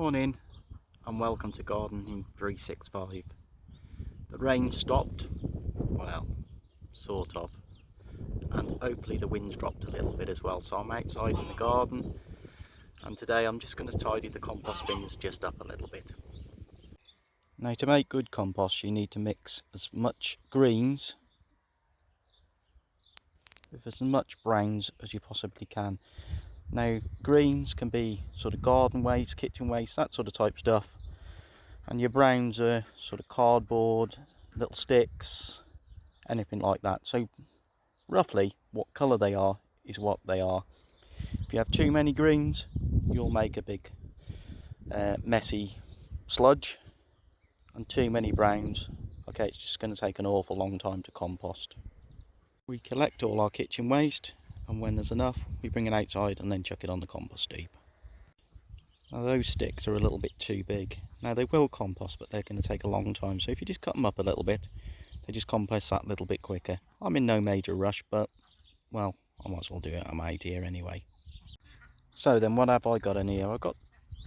Morning and welcome to Gardening 365. The rain stopped, well, sort of, and hopefully the wind's dropped a little bit as well. So I'm outside in the garden and today I'm just going to tidy the compost bins just up a little bit. Now, to make good compost you need to mix as much greens with as much browns as you possibly can. Now, greens can be sort of garden waste, kitchen waste, that sort of type stuff, and your browns are sort of cardboard, little sticks, anything like that. So roughly what colour they are is what they are. If you have too many greens you'll make a big messy sludge, and too many browns, okay, it's just going to take an awful long time to compost. We collect all our kitchen waste, and when there's enough we bring it outside and then chuck it on the compost heap. Now those sticks are a little bit too big. Now they will compost, but they're going to take a long time, so if you just cut them up a little bit they just compost that little bit quicker. I'm in no major rush, but well, I might as well do it, I'm out here anyway. So then what have I got in here? I've got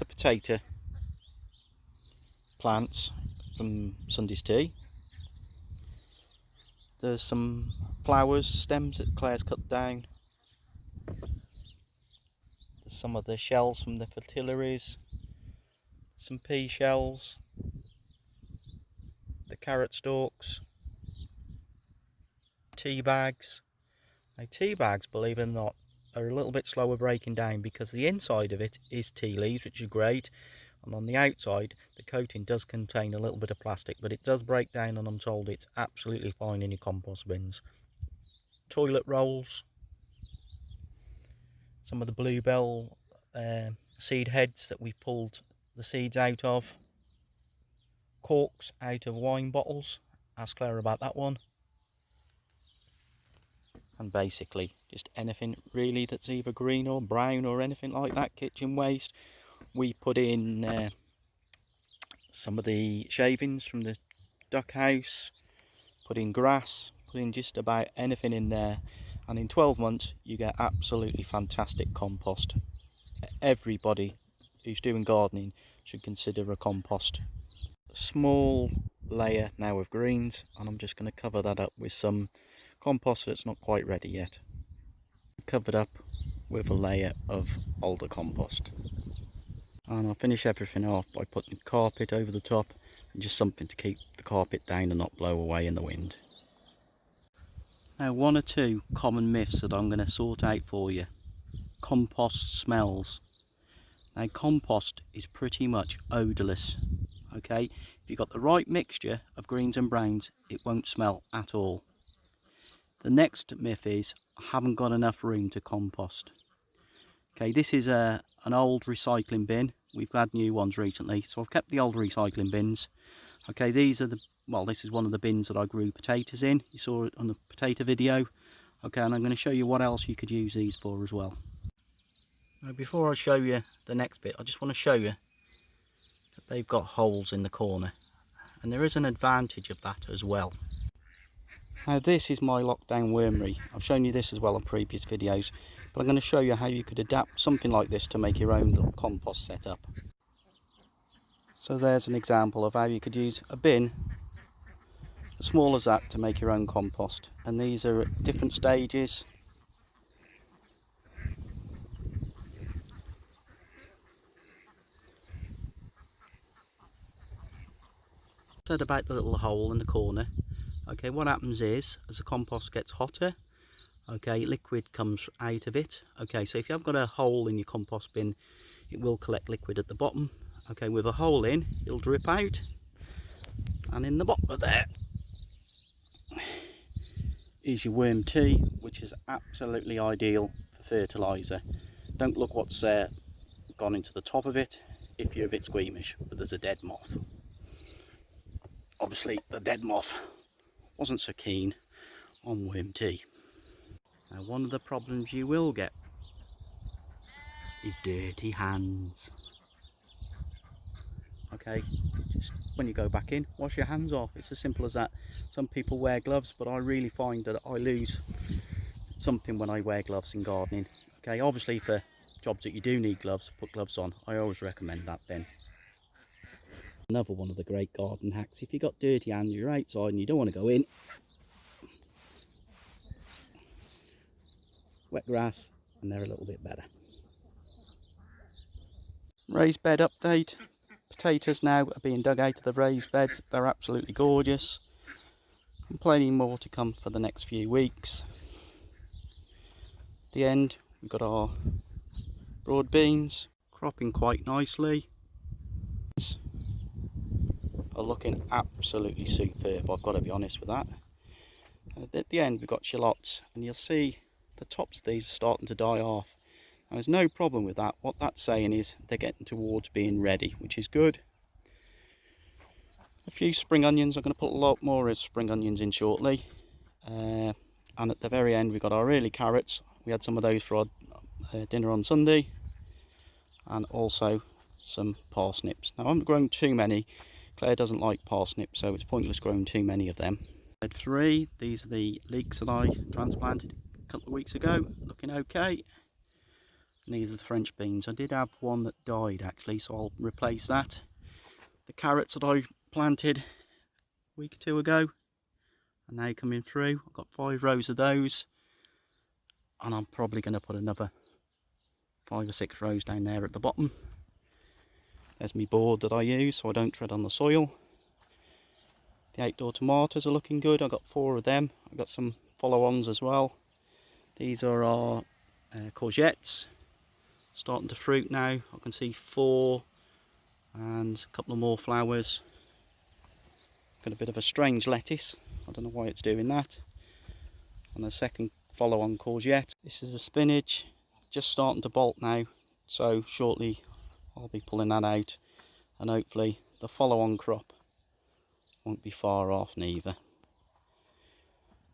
the potato plants from Sunday's tea. There's some flowers, stems that Claire's cut down. There's some of the shells from the fritillaries. Some pea shells. The carrot stalks. Tea bags. Now tea bags, believe it or not, are a little bit slower breaking down because the inside of it is tea leaves, which is great, and on the outside the coating does contain a little bit of plastic, but it does break down, and I'm told it's absolutely fine in your compost bins. Toilet rolls, some of the bluebell seed heads that we pulled the seeds out of, corks out of wine bottles, ask Claire about that one, and basically just anything really that's either green or brown or anything like that, kitchen waste. We put in some of the shavings from the duck house, put in grass, put in just about anything in there, and in 12 months you get absolutely fantastic compost. Everybody who's doing gardening should consider a compost. A small layer now of greens, and I'm just going to cover that up with some compost that's not quite ready yet. Covered up with a layer of older compost. And I'll finish everything off by putting carpet over the top, and just something to keep the carpet down and not blow away in the wind. Now, one or two common myths that I'm going to sort out for you. Compost smells. Now, compost is pretty much odourless. Okay, if you've got the right mixture of greens and browns it won't smell at all. The next myth is I haven't got enough room to compost. Okay, this is an old recycling bin. We've had new ones recently, so I've kept the old recycling bins. Okay, these are this is one of the bins that I grew potatoes in. You saw it on the potato video. Okay, and I'm going to show you what else you could use these for as well. Now, before I show you the next bit, I just want to show you that they've got holes in the corner, and there is an advantage of that as well. Now, this is my lockdown wormery. I've shown you this as well on previous videos, but I'm going to show you how you could adapt something like this to make your own little compost setup. So there's an example of how you could use a bin as small as that to make your own compost, and these are at different stages. Said about the little hole in the corner. Okay, what happens is as the compost gets hotter, okay, liquid comes out of it. Okay, so if you have got a hole in your compost bin it will collect liquid at the bottom. Okay, with a hole in it'll drip out, and in the bottom of there is your worm tea, which is absolutely ideal for fertiliser. Don't look what's gone into the top of it if you're a bit squeamish, but there's a dead moth. Obviously the dead moth wasn't so keen on worm tea. Now, one of the problems you will get is dirty hands. Okay, just when you go back in, wash your hands off. It's as simple as that. Some people wear gloves, but I really find that I lose something when I wear gloves in gardening. Okay, obviously for jobs that you do need gloves, put gloves on. I always recommend that then. Another one of the great garden hacks. If you've got dirty hands, you're outside and you don't want to go in, wet grass and they're a little bit better. Raised bed update. Potatoes now are being dug out of the raised beds. They're absolutely gorgeous. And plenty more to come for the next few weeks. At the end, we've got our broad beans cropping quite nicely. Are looking absolutely superb, I've got to be honest with that. At the end we've got shallots, and you'll see the tops of these are starting to die off. Now, there's no problem with that. What that's saying is they're getting towards being ready, which is good. A few spring onions. I'm going to put a lot more of spring onions in shortly. And at the very end we've got our early carrots. We had some of those for our dinner on Sunday, and also some parsnips. Now I haven't grown too many. Claire doesn't like parsnips, so it's pointless growing too many of them. Bed 3, these are the leeks that I transplanted a couple of weeks ago, looking okay. And these are the French beans. I did have one that died actually, so I'll replace that. The carrots that I planted a week or two ago are now coming through. I've got 5 rows of those, and I'm probably going to put another 5 or 6 rows down there at the bottom. There's my board that I use so I don't tread on the soil. The outdoor tomatoes are looking good. I've got 4 of them. I've got some follow-ons as well. These are our courgettes, starting to fruit now. I can see 4 and a couple of more flowers. Got a bit of a strange lettuce. I don't know why it's doing that. And a second follow-on courgette. This is the spinach, just starting to bolt now, so shortly I'll be pulling that out, and hopefully the follow-on crop won't be far off neither.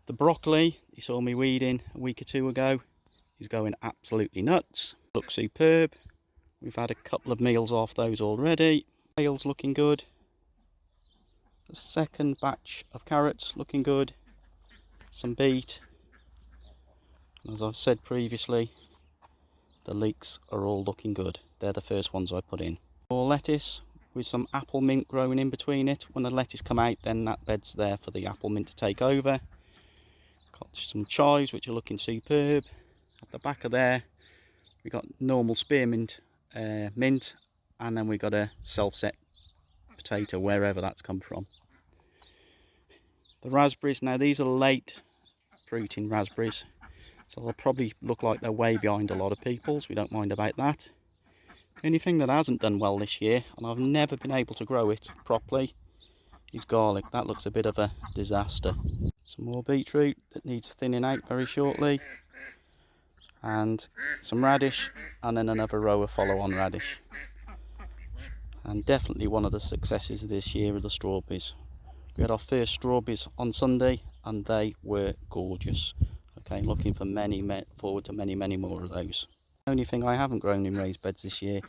The broccoli, you saw me weeding a week or 2 ago, is going absolutely nuts. Looks superb. We've had a couple of meals off those already. Kale's looking good. The second batch of carrots looking good. Some beet. And as I've said previously, the leeks are all looking good. They're the first ones I put in. More lettuce with some apple mint growing in between it. When the lettuce come out, then that bed's there for the apple mint to take over. Got some chives which are looking superb. At the back of there we got normal spearmint mint, and then we got a self-set potato wherever that's come from. The raspberries, now these are late fruiting raspberries, so they'll probably look like they're way behind a lot of people's. We don't mind about that. The only thing that hasn't done well this year, and I've never been able to grow it properly, is garlic. That looks a bit of a disaster. Some more beetroot that needs thinning out very shortly, and some radish, and then another row of follow-on radish. And definitely one of the successes of this year are the strawberries. We had our first strawberries on Sunday and they were gorgeous. Okay, looking for forward to many more of those. The only thing I haven't grown in raised beds this year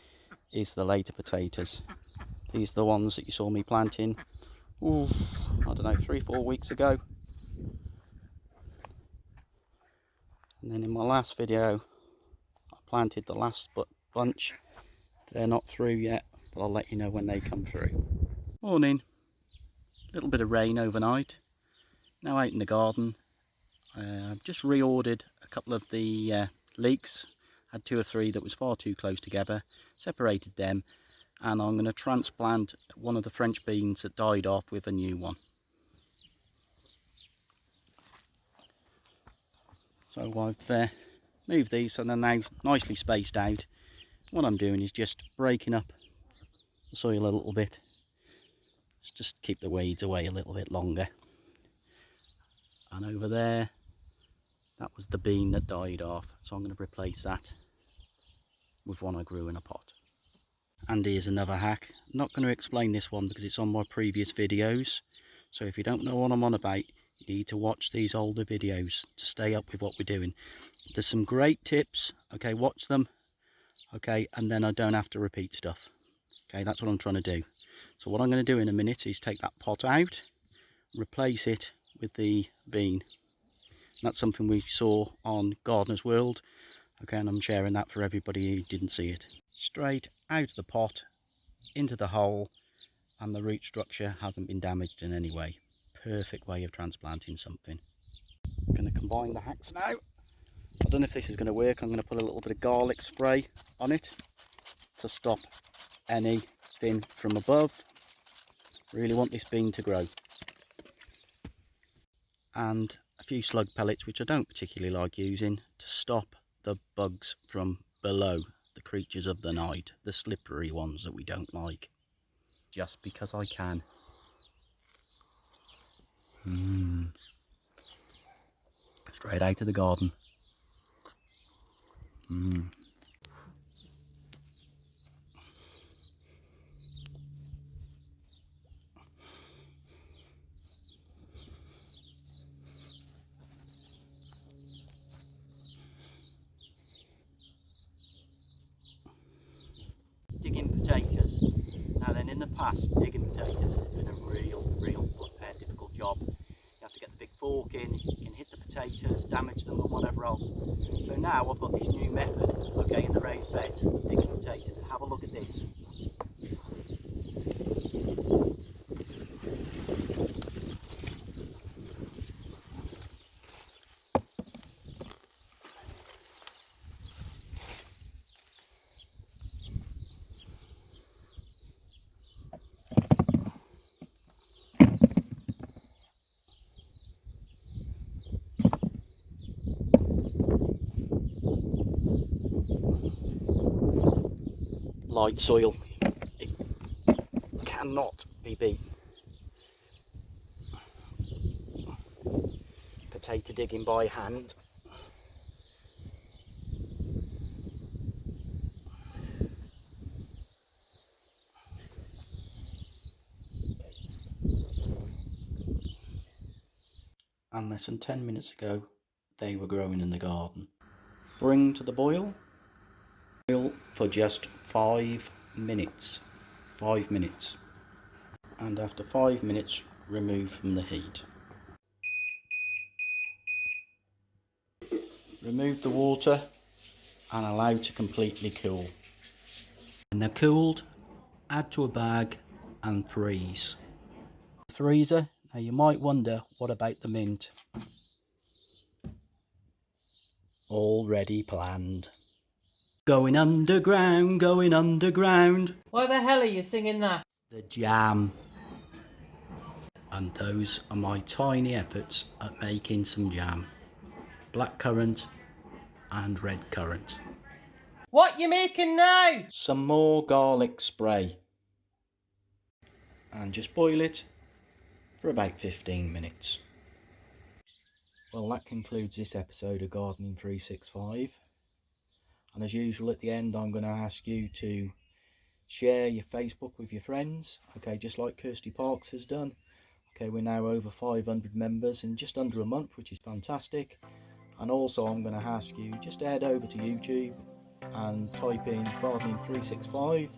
is the later potatoes. These are the ones that you saw me planting, I don't know, 3-4 weeks ago. And then in my last video I planted the last bunch. They're not through yet, but I'll let you know when they come through. Morning. A little bit of rain overnight. Now out in the garden. I've just reordered a couple of the leeks. Had 2 or 3 that was far too close together. Separated them, and I'm going to transplant one of the French beans that died off with a new one. So I've moved these so they're now nicely spaced out. What I'm doing is just breaking up the soil a little bit. Just keep the weeds away a little bit longer. And over there, that was the bean that died off, so I'm going to replace that with one I grew in a pot. And here's another hack. I'm not going to explain this one because it's on my previous videos, so if you don't know what I'm on about, you need to watch these older videos to stay up with what we're doing. There's some great tips, okay, watch them, okay, and then I don't have to repeat stuff. Okay, that's what I'm trying to do. So what I'm going to do in a minute is take that pot out, replace it with the bean. That's something we saw on Gardener's World, okay, and I'm sharing that for everybody who didn't see it. Straight out of the pot, into the hole, and the root structure hasn't been damaged in any way. Perfect way of transplanting something. I'm going to combine the hacks now. I don't know if this is going to work. I'm going to put a little bit of garlic spray on it to stop anything from above. Really want this bean to grow. And a few slug pellets, which I don't particularly like using, to stop the bugs from below, the creatures of the night, the slippery ones that we don't like. Just because I can. Straight out of the garden. Digging potatoes. Now then, in the past, digging potatoes has been a real difficult job. You have to get the big fork in, you can hit the potatoes, damage them and whatever else. So now I've got this new method, okay, in the raised beds of digging potatoes. Have a look at this. Light soil, it cannot be beat. Potato digging by hand. And less than 10 minutes ago, they were growing in the garden. Bring to the boil. Boil for just 5 minutes. 5 minutes. And after 5 minutes, remove from the heat. Remove the water and allow to completely cool. When they're cooled, add to a bag and freeze. Freezer. Now you might wonder, what about the mint? Already planned. Going underground, going underground. Why the hell are you singing that? The jam. And those are my tiny efforts at making some jam. Blackcurrant and red currant. What you making now? Some more garlic spray. And just boil it for about 15 minutes. Well, that concludes this episode of Gardening 365. And as usual, at the end, I'm going to ask you to share your Facebook with your friends. Okay, just like Kirsty Parks has done. Okay, we're now over 500 members in just under a month, which is fantastic. And also, I'm going to ask you just to head over to YouTube and type in Gardening 365.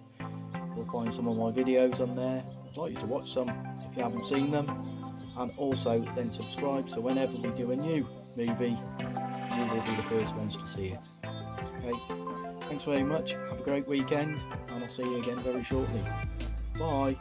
You'll find some of my videos on there. I'd like you to watch some if you haven't seen them. And also then subscribe, so whenever we do a new movie, you will be the first ones to see it. Okay, thanks very much, have a great weekend, and I'll see you again very shortly. Bye.